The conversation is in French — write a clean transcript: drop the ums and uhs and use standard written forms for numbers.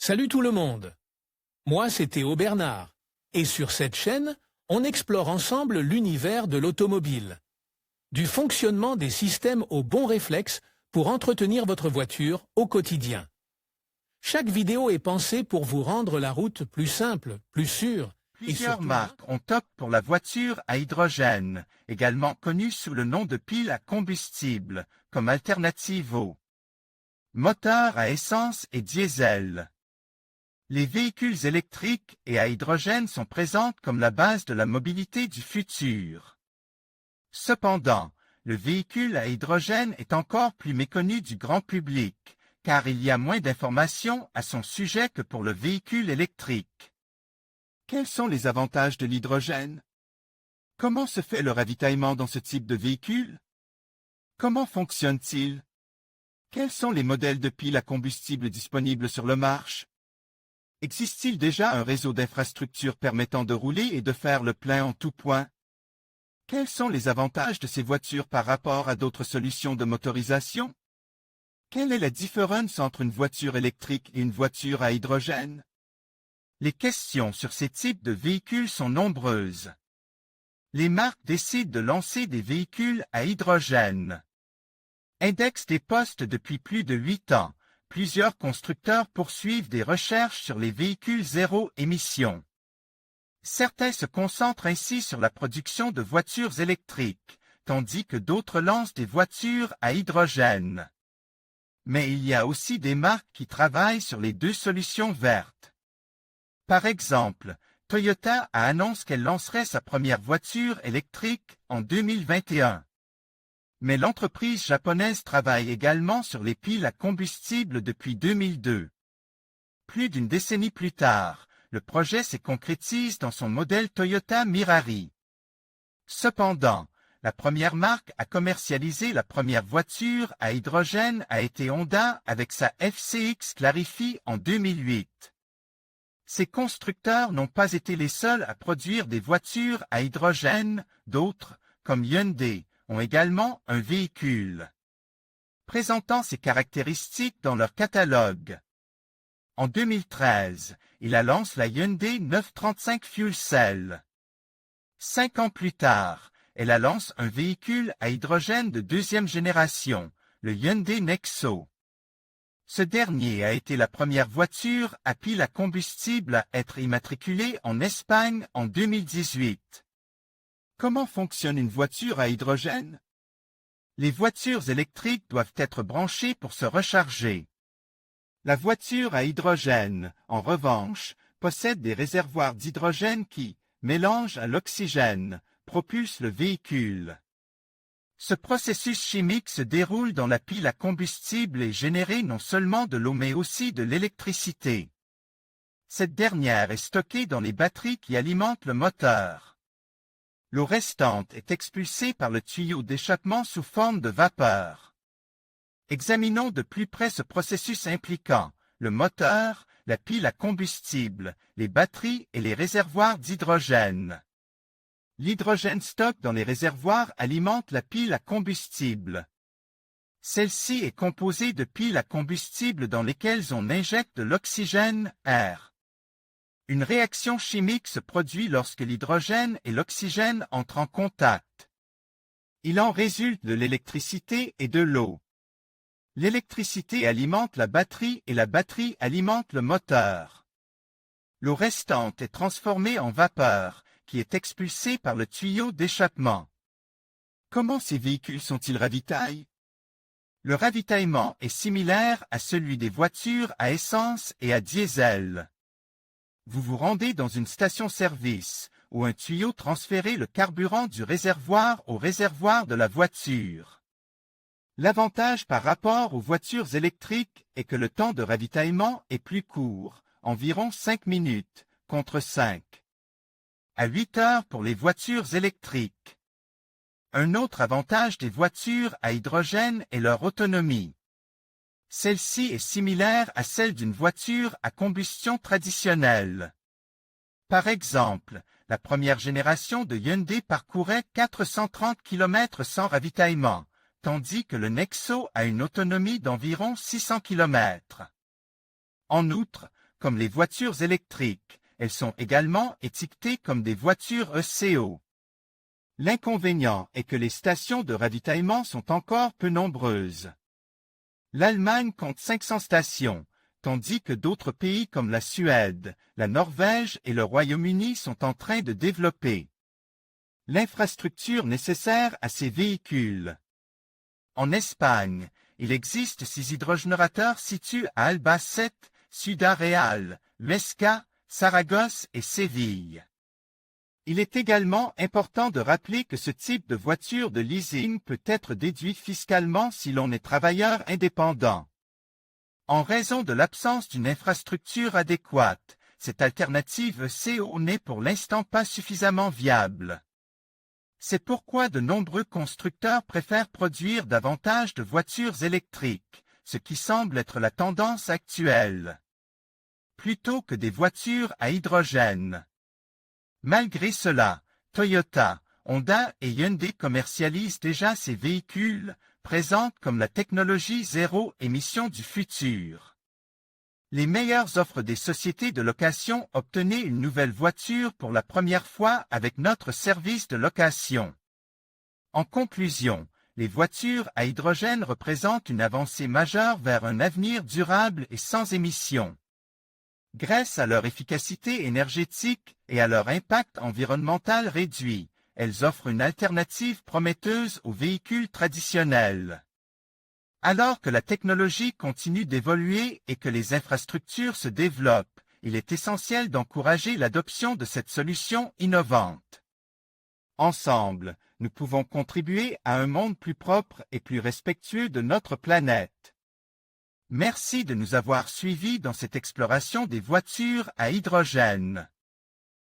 Salut tout le monde. Moi, c'est Théo Bernard. Et sur cette chaîne, on explore ensemble l'univers de l'automobile. Du fonctionnement des systèmes aux bons réflexes pour entretenir votre voiture au quotidien. Chaque vidéo est pensée pour vous rendre la route plus simple, plus sûre. Plusieurs marques ont opté pour la voiture à hydrogène, également connue sous le nom de pile à combustible, comme alternative aux moteurs à essence et diesel. Les véhicules électriques et à hydrogène sont présents comme la base de la mobilité du futur. Cependant, le véhicule à hydrogène est encore plus méconnu du grand public, car il y a moins d'informations à son sujet que pour le véhicule électrique. Quels sont les avantages de l'hydrogène? Comment se fait le ravitaillement dans ce type de véhicule? Comment fonctionne-t-il? Quels sont les modèles de piles à combustible disponibles sur le marché? Existe-t-il déjà un réseau d'infrastructures permettant de rouler et de faire le plein en tout point? Quels sont les avantages de ces voitures par rapport à d'autres solutions de motorisation? Quelle est la différence entre une voiture électrique et une voiture à hydrogène? Les questions sur ces types de véhicules sont nombreuses. Les marques décident de lancer des véhicules à hydrogène. Index des postes depuis plus de 8 ans. Plusieurs constructeurs poursuivent des recherches sur les véhicules zéro émission. Certains se concentrent ainsi sur la production de voitures électriques, tandis que d'autres lancent des voitures à hydrogène. Mais il y a aussi des marques qui travaillent sur les deux solutions vertes. Par exemple, Toyota a annoncé qu'elle lancerait sa première voiture électrique en 2021. Mais l'entreprise japonaise travaille également sur les piles à combustible depuis 2002. Plus d'une décennie plus tard, le projet se concrétise dans son modèle Toyota Mirari. Cependant, la première marque à commercialiser la première voiture à hydrogène a été Honda avec sa FCX Clarify en 2008. Ces constructeurs n'ont pas été les seuls à produire des voitures à hydrogène, d'autres, comme Hyundai, ont également un véhicule présentant ces caractéristiques dans leur catalogue. En 2013, il lance la Hyundai 935 Fuel Cell. 5 ans plus tard, elle lance un véhicule à hydrogène de deuxième génération, le Hyundai Nexo. Ce dernier a été la première voiture à pile à combustible à être immatriculée en Espagne en 2018. Comment fonctionne une voiture à hydrogène? Les voitures électriques doivent être branchées pour se recharger. La voiture à hydrogène, en revanche, possède des réservoirs d'hydrogène qui, mélangés à l'oxygène, propulsent le véhicule. Ce processus chimique se déroule dans la pile à combustible et génère non seulement de l'eau mais aussi de l'électricité. Cette dernière est stockée dans les batteries qui alimentent le moteur. L'eau restante est expulsée par le tuyau d'échappement sous forme de vapeur. Examinons de plus près ce processus impliquant le moteur, la pile à combustible, les batteries et les réservoirs d'hydrogène. L'hydrogène stocké dans les réservoirs alimente la pile à combustible. Celle-ci est composée de piles à combustible dans lesquelles on injecte de l'oxygène, air. Une réaction chimique se produit lorsque l'hydrogène et l'oxygène entrent en contact. Il en résulte de l'électricité et de l'eau. L'électricité alimente la batterie et la batterie alimente le moteur. L'eau restante est transformée en vapeur, qui est expulsée par le tuyau d'échappement. Comment ces véhicules sont-ils ravitaillés? Le ravitaillement est similaire à celui des voitures à essence et à diesel. Vous vous rendez dans une station-service, où un tuyau transfère le carburant du réservoir au réservoir de la voiture. L'avantage par rapport aux voitures électriques est que le temps de ravitaillement est plus court, environ 5 minutes, contre 5 à 8 heures pour les voitures électriques. Un autre avantage des voitures à hydrogène est leur autonomie. Celle-ci est similaire à celle d'une voiture à combustion traditionnelle. Par exemple, la première génération de Hyundai parcourait 430 km sans ravitaillement, tandis que le Nexo a une autonomie d'environ 600 km. En outre, comme les voitures électriques. Elles sont également étiquetées comme des voitures ECO. L'inconvénient est que les stations de ravitaillement sont encore peu nombreuses. L'Allemagne compte 500 stations, tandis que d'autres pays comme la Suède, la Norvège et le Royaume-Uni sont en train de développer l'infrastructure nécessaire à ces véhicules. En Espagne, il existe 6 hydrogénérateurs situés à Albacete, Ciudad Real, Huesca, Saragosse et Séville. Il est également important de rappeler que ce type de voiture de leasing peut être déduit fiscalement si l'on est travailleur indépendant. En raison de l'absence d'une infrastructure adéquate, cette alternative ECO n'est pour l'instant pas suffisamment viable. C'est pourquoi de nombreux constructeurs préfèrent produire davantage de voitures électriques, ce qui semble être la tendance actuelle, plutôt que des voitures à hydrogène. Malgré cela, Toyota, Honda et Hyundai commercialisent déjà ces véhicules, présentent comme la technologie zéro émission du futur. Les meilleures offres des sociétés de location. Obtenez une nouvelle voiture pour la première fois avec notre service de location. En conclusion, les voitures à hydrogène représentent une avancée majeure vers un avenir durable et sans émissions. Grâce à leur efficacité énergétique et à leur impact environnemental réduit, elles offrent une alternative prometteuse aux véhicules traditionnels. Alors que la technologie continue d'évoluer et que les infrastructures se développent, il est essentiel d'encourager l'adoption de cette solution innovante. Ensemble, nous pouvons contribuer à un monde plus propre et plus respectueux de notre planète. Merci de nous avoir suivis dans cette exploration des voitures à hydrogène.